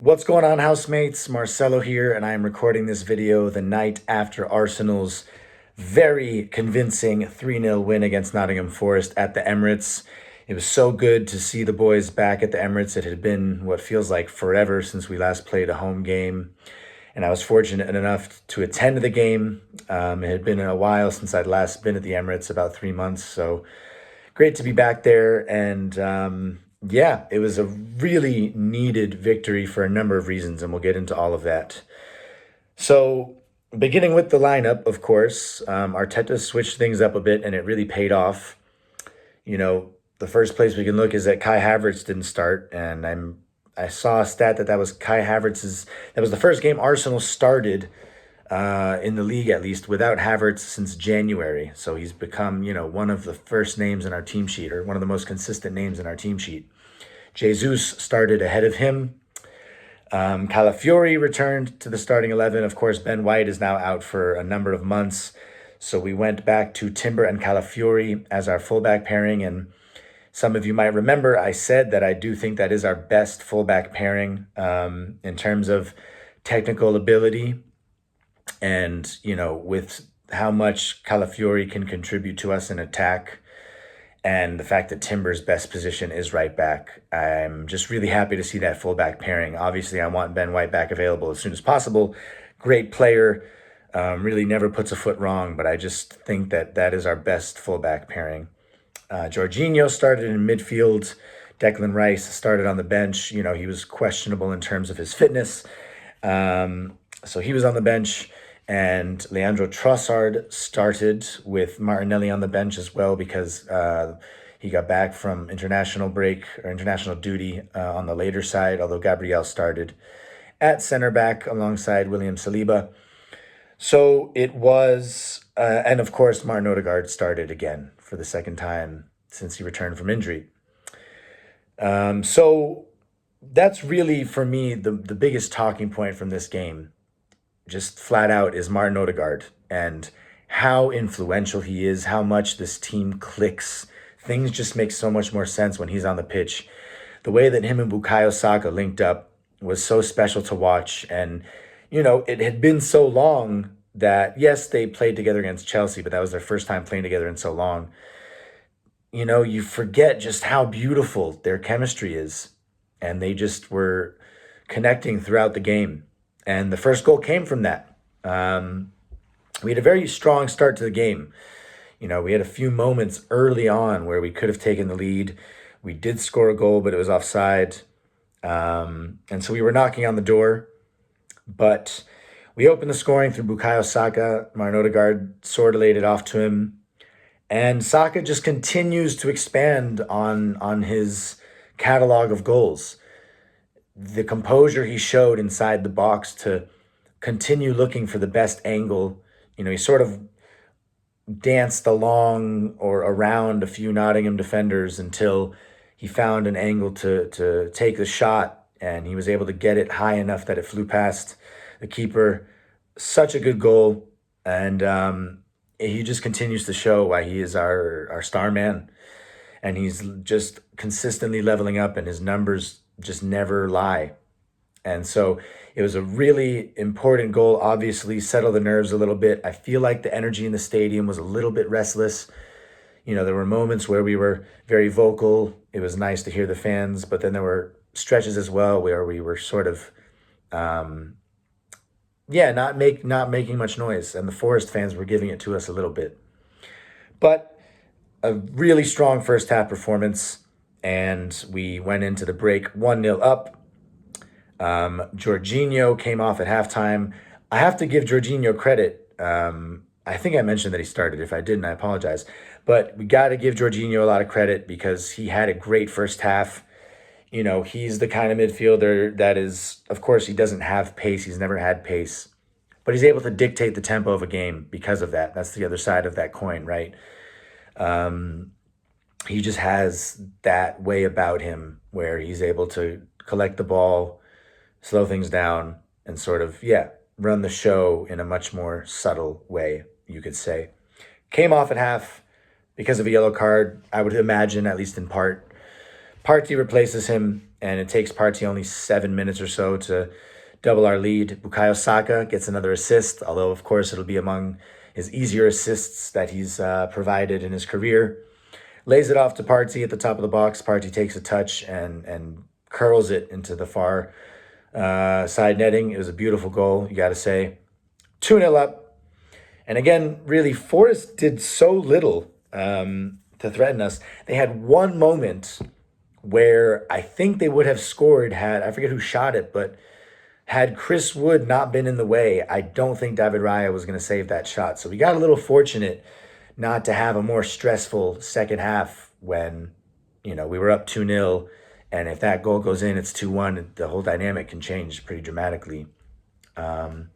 What's going on, housemates? Marcelo here, and I am recording this video the night after Arsenal's very convincing 3-0 win against Nottingham Forest at the Emirates. It was so good to see the boys back at the Emirates. It had been what feels like forever since we last played a home game, and I was fortunate enough to attend the game. It had been a while since I'd last been at the Emirates, about 3 months, so great to be back there. And yeah, it was a really needed victory for a number of reasons, and we'll get into all of that. So, beginning with the lineup, of course, Arteta switched things up a bit, and it really paid off. The first place we can look is that Kai Havertz didn't start, and I saw a stat that was Kai Havertz's. That was the first game Arsenal started in the league, at least, without Havertz since January. So he's become, one of the first names in our team sheet, or one of the most consistent names in our team sheet. Jesus started ahead of him. Calafiori returned to the starting 11. Of course, Ben White is now out for a number of months. So we went back to Timber and Calafiori as our fullback pairing. And some of you might remember I said that I do think that is our best fullback pairing in terms of technical ability. And, with how much Calafiori can contribute to us in attack and the fact that Timber's best position is right back, I'm just really happy to see that fullback pairing. Obviously, I want Ben White back available as soon as possible. Great player, really never puts a foot wrong, but I just think that is our best fullback pairing. Jorginho started in midfield. Declan Rice started on the bench. He was questionable in terms of his fitness. So he was on the bench, and Leandro Trossard started with Martinelli on the bench as well because he got back from international break or international duty on the later side, although Gabriel started at center back alongside William Saliba. So it was, and of course, Martin Odegaard started again for the second time since he returned from injury. So that's really, for me, the biggest talking point from this game, just flat out, is Martin Odegaard and how influential he is, how much this team clicks. Things just make so much more sense when he's on the pitch. The way that him and Bukayo Saka linked up was so special to watch. And, it had been so long that, yes, they played together against Chelsea, but that was their first time playing together in so long. You forget just how beautiful their chemistry is. And they just were connecting throughout the game. And the first goal came from that. We had a very strong start to the game. We had a few moments early on where we could have taken the lead. We did score a goal, but it was offside. And so we were knocking on the door. But we opened the scoring through Bukayo Saka. Martin Odegaard sort of laid it off to him. And Saka just continues to expand on his catalog of goals. The composure he showed inside the box to continue looking for the best angle. He sort of danced along or around a few Nottingham defenders until he found an angle to take the shot, and he was able to get it high enough that it flew past the keeper. Such a good goal, and he just continues to show why he is our star man, and he's just consistently leveling up, and his numbers just never lie. And so it was a really important goal, obviously settled the nerves a little bit. I feel like the energy in the stadium was a little bit restless. There were moments where we were very vocal. It was nice to hear the fans, but then there were stretches as well where we were sort of, not making much noise, and the Forest fans were giving it to us a little bit. But a really strong first half performance, and we went into the break 1-0 up. Jorginho came off at halftime. I have to give Jorginho credit. I think I mentioned that he started. If I didn't, I apologize. But we got to give Jorginho a lot of credit because he had a great first half. He's the kind of midfielder that is, of course, he doesn't have pace. He's never had pace. But he's able to dictate the tempo of a game because of that. That's the other side of that coin, right? He just has that way about him where he's able to collect the ball, slow things down, and sort of, run the show in a much more subtle way, you could say. Came off at half because of a yellow card, I would imagine, at least in part Partey replaces him, and it takes Partey only 7 minutes or so to double our lead. Bukayo Saka gets another assist, although, of course, it'll be among his easier assists that he's provided in his career. Lays it off to Partey at the top of the box. Partey takes a touch and curls it into the far side netting. It was a beautiful goal, you got to say. 2-0 up. And again, really, Forest did so little to threaten us. They had one moment where I think they would have scored had, I forget who shot it, but had Chris Wood not been in the way, I don't think David Raya was going to save that shot. So we got a little fortunate not to have a more stressful second half when, we were up 2-0. And if that goal goes in, it's 2-1. The whole dynamic can change pretty dramatically. So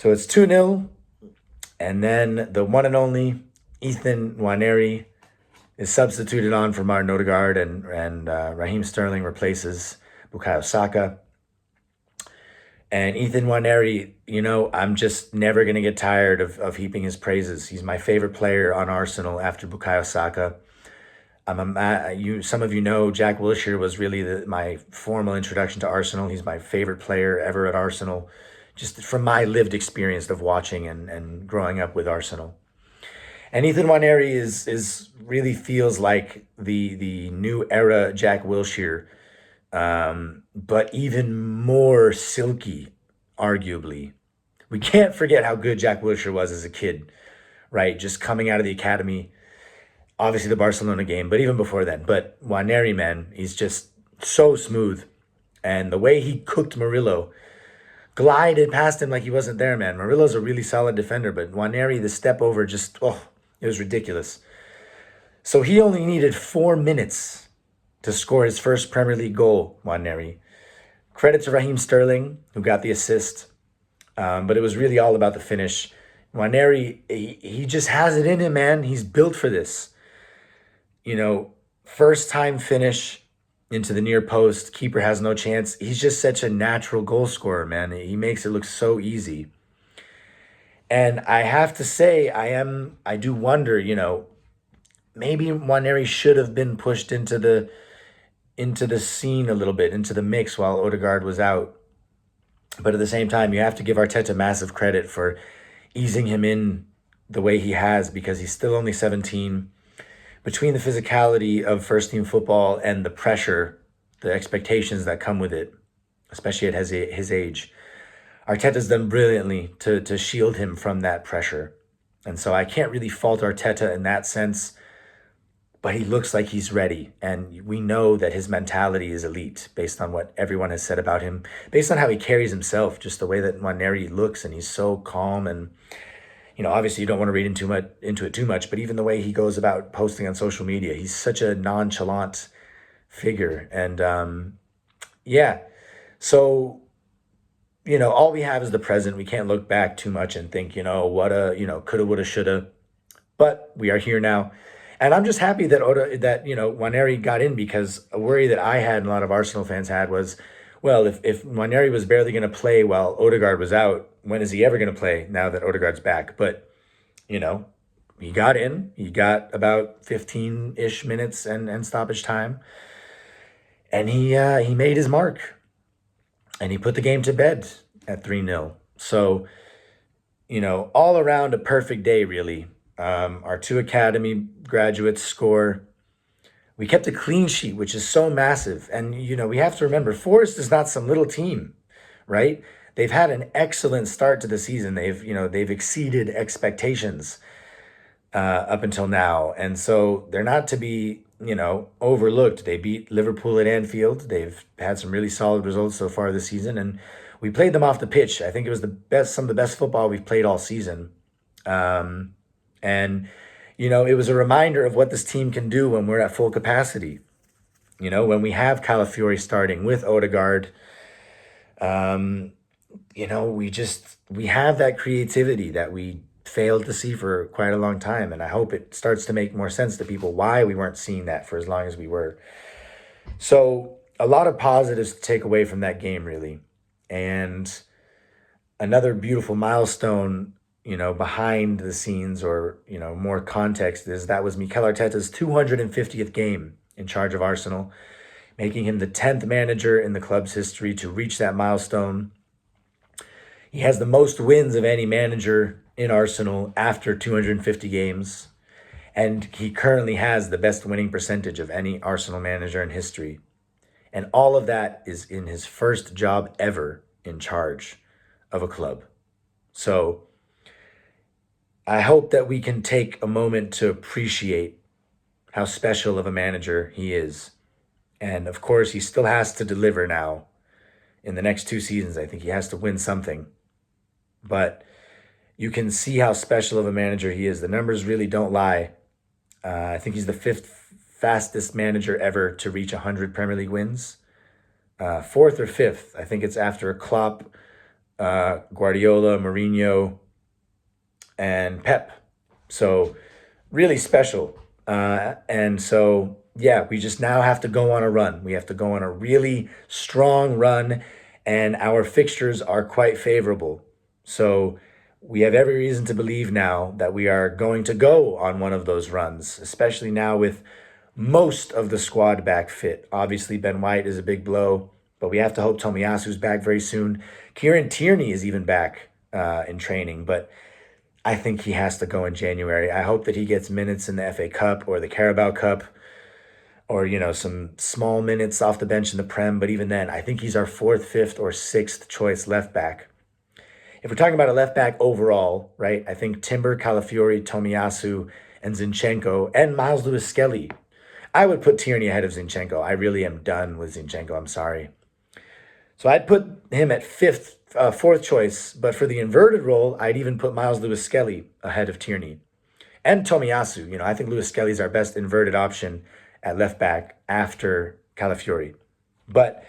it's 2-0. And then the one and only Ethan Nwaneri is substituted on for Martin Odegaard, and Raheem Sterling replaces Bukayo Saka. And Ethan Nwaneri, I'm just never going to get tired of heaping his praises. He's my favorite player on Arsenal after Bukayo Saka. Some of you know Jack Wilshere was really my formal introduction to Arsenal. He's my favorite player ever at Arsenal, just from my lived experience of watching and growing up with Arsenal. And Ethan Nwaneri is really feels like the new era Jack Wilshere, but even more silky, arguably. We can't forget how good Jack Wilshere was as a kid, right? Just coming out of the academy, obviously the Barcelona game, but even before then. But Nwaneri, man, he's just so smooth. And the way he cooked Murillo, glided past him like he wasn't there, man. Murillo's a really solid defender, but Nwaneri, the step over, just, it was ridiculous. So he only needed 4 minutes to score his first Premier League goal, Nwaneri. Credit to Raheem Sterling, who got the assist. But it was really all about the finish. Nwaneri, he just has it in him, man. He's built for this. First time finish into the near post. Keeper has no chance. He's just such a natural goal scorer, man. He makes it look so easy. And I have to say, I do wonder, maybe Nwaneri should have been pushed into the scene a little bit, into the mix while Odegaard was out. But at the same time, you have to give Arteta massive credit for easing him in the way he has, because he's still only 17. Between the physicality of first-team football and the pressure, the expectations that come with it, especially at his age, Arteta's done brilliantly to shield him from that pressure. And so I can't really fault Arteta in that sense, but he looks like he's ready. And we know that his mentality is elite based on what everyone has said about him, based on how he carries himself, just the way that Nwaneri looks, and he's so calm. And, obviously you don't want to read into it too much, but even the way he goes about posting on social media, he's such a nonchalant figure. And so, all we have is the present. We can't look back too much and think, what coulda, woulda, shoulda. But we are here now. And I'm just happy that Nwaneri got in, because a worry that I had and a lot of Arsenal fans had was, well, if Nwaneri was barely going to play while Odegaard was out, when is he ever going to play now that Odegaard's back? But, he got in. He got about 15-ish minutes and stoppage time. And he made his mark. And he put the game to bed at 3-0. So, all around a perfect day, really. Our 2 academy graduates score. We kept a clean sheet, which is so massive. And, we have to remember, Forest is not some little team, right? They've had an excellent start to the season. They've exceeded expectations up until now. And so they're not to be, overlooked. They beat Liverpool at Anfield. They've had some really solid results so far this season. And we played them off the pitch. I think it was some of the best football we've played all season. And, it was a reminder of what this team can do when we're at full capacity. When we have Calafiori starting with Odegaard, we have that creativity that we failed to see for quite a long time. And I hope it starts to make more sense to people why we weren't seeing that for as long as we were. So a lot of positives to take away from that game, really. And another beautiful milestone, behind the scenes, or, more context, is that was Mikel Arteta's 250th game in charge of Arsenal, making him the 10th manager in the club's history to reach that milestone. He has the most wins of any manager in Arsenal after 250 games, and he currently has the best winning percentage of any Arsenal manager in history. And all of that is in his first job ever in charge of a club. So I hope that we can take a moment to appreciate how special of a manager he is. And of course, he still has to deliver now in the next 2 seasons. I think he has to win something. But you can see how special of a manager he is. The numbers really don't lie. I think he's the fifth fastest manager ever to reach 100 Premier League wins. Fourth or fifth. I think it's after Klopp, Guardiola, Mourinho, and Pep. So really special. And so, yeah, we just now have to go on a run. We have to go on a really strong run, and our fixtures are quite favorable. So we have every reason to believe now that we are going to go on one of those runs, especially now with most of the squad back fit. Obviously, Ben White is a big blow, but we have to hope Tomiyasu's back very soon. Kieran Tierney is even back in training, but I think he has to go in January. I hope that he gets minutes in the FA Cup or the Carabao Cup, or, you know, some small minutes off the bench in the Prem. But even then, I think he's our fourth, fifth, or sixth choice left back. If we're talking about a left back overall, right, I think Timber, Calafiori, Tomiyasu, and Zinchenko, and Miles Lewis-Skelly. I would put Tierney ahead of Zinchenko. I really am done with Zinchenko. I'm sorry. So I'd put him at fourth choice, but for the inverted role, I'd even put Miles Lewis-Skelly ahead of Tierney. And Tomiyasu. You know, I think Lewis-Skelly is our best inverted option at left back after Calafiori. But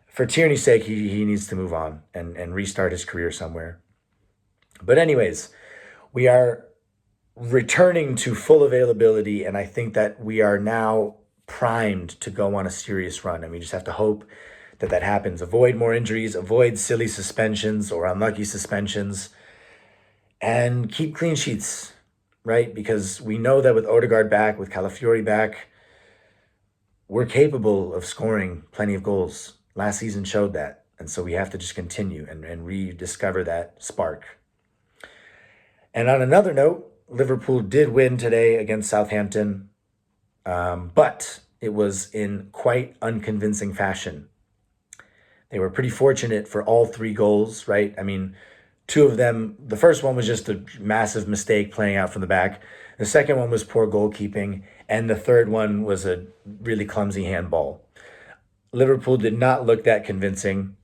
for Tierney's sake, he needs to move on and restart his career somewhere. But anyways, we are returning to full availability, and I think that we are now primed to go on a serious run, and we just have to hope that that happens. Avoid more injuries, avoid silly suspensions or unlucky suspensions, and keep clean sheets, right? Because we know that with Odegaard back, with Calafiori back, we're capable of scoring plenty of goals. Last season showed that, and so we have to just continue and rediscover that spark. And on another note, Liverpool did win today against Southampton, but it was in quite unconvincing fashion. They were pretty fortunate for all 3 goals, right? I mean, 2 of them, the first one was just a massive mistake playing out from the back. The second one was poor goalkeeping, and the third one was a really clumsy handball. Liverpool did not look that convincing.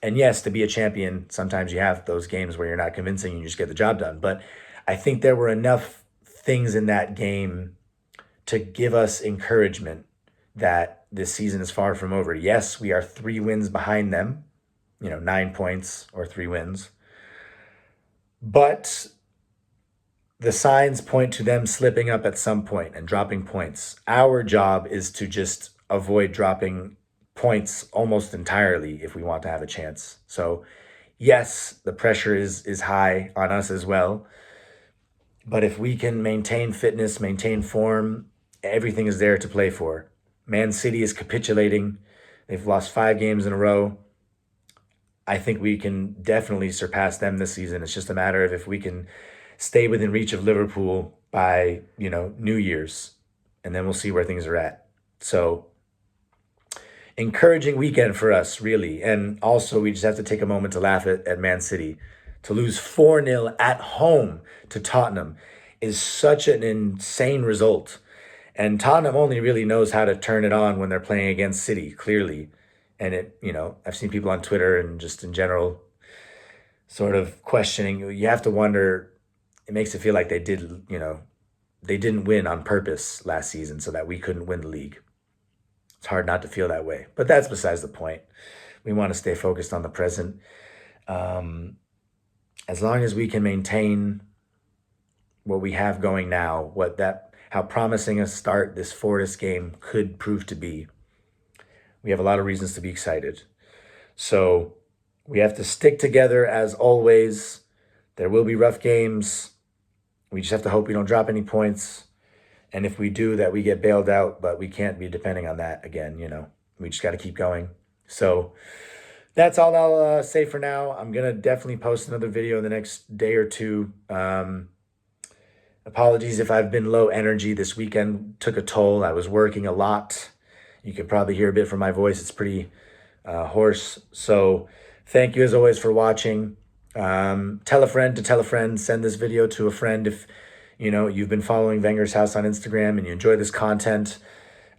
And yes, to be a champion, sometimes you have those games where you're not convincing and you just get the job done. But I think there were enough things in that game to give us encouragement that this season is far from over. Yes, we are 3 wins behind them, 9 points or 3 wins. But the signs point to them slipping up at some point and dropping points. Our job is to just avoid dropping points almost entirely if we want to have a chance. So yes, the pressure is high on us as well. But if we can maintain fitness, maintain form, everything is there to play for. Man City is capitulating. They've lost 5 games in a row. I think we can definitely surpass them this season. It's just a matter of if we can stay within reach of Liverpool by, New Year's. And then we'll see where things are at. So encouraging weekend for us, really. And also, we just have to take a moment to laugh at Man City. To lose 4-0 at home to Tottenham is such an insane result. And Tottenham only really knows how to turn it on when they're playing against City, clearly. And I've seen people on Twitter and just in general sort of questioning. You have to wonder, it makes it feel like they didn't win on purpose last season so that we couldn't win the league. It's hard not to feel that way, but that's besides the point. We want to stay focused on the present. As long as we can maintain what we have going now, how promising a start this Forest game could prove to be, we have a lot of reasons to be excited. So we have to stick together as always. There will be rough games. We just have to hope we don't drop any points. And if we do, that we get bailed out, but we can't be depending on that again, We just got to keep going. So that's all I'll say for now. I'm going to definitely post another video in the next day or two. Apologies if I've been low energy. This weekend took a toll. I was working a lot. You could probably hear a bit from my voice. It's pretty hoarse. So thank you as always for watching. Tell a friend to tell a friend. Send this video to a friend if you've been following Wenger's House on Instagram and you enjoy this content.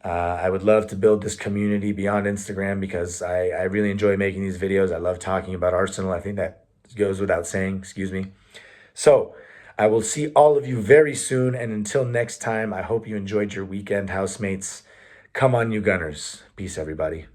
I would love to build this community beyond Instagram because I really enjoy making these videos. I love talking about Arsenal. I think that goes without saying, excuse me. So I will see all of you very soon. And until next time, I hope you enjoyed your weekend, housemates. Come on, you Gunners. Peace, everybody.